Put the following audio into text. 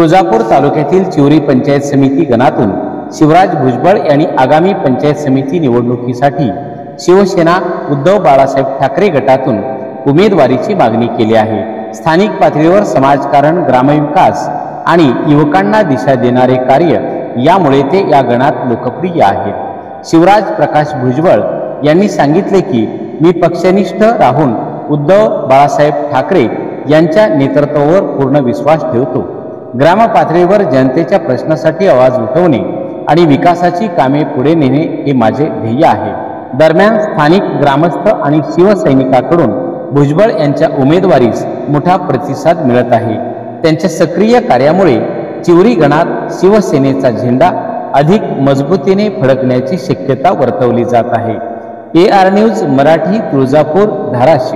तुळजापूर तालुक्यातील चिवरी पंचायत समिती गणातून शिवराज भुजबळ यांनी आगामी पंचायत समिती निवडणुकीसाठी शिवसेना उद्धव बाळासाहेब ठाकरे गटातून उमेदवारीची मागणी केली आहे। स्थानिक पातळीवर समाजकारण, ग्रामविकास आणि युवकांना दिशा देणारे कार्य यामुळे ते या गणात लोकप्रिय आहेत। शिवराज प्रकाश भुजबळ यांनी सांगितले की मी पक्षनिष्ठ राहून उद्धव बाळासाहेब ठाकरे यांच्या नेतृत्वावर पूर्ण विश्वास ठेवतो। ग्राम पातळीवर जनतेच्या प्रश्नासाठी आवाज उठवणे आणि विकासाची कामे पुढे नेणे हे माझे ध्येय आहे। दरम्यान स्थानिक ग्रामस्थ आणि शिवसैनिकांकडून भुजबळ यांच्या उमेदवारीस मोठा प्रतिसाद मिळत आहे। त्यांच्या सक्रिय कार्यामुळे चिवरी गणात शिवसेनेचा झेंडा अधिक मजबूतीने फडकण्याची शक्यता वर्तवली जात आहे। AR news Marathi, Tuljapur, Dharashiv.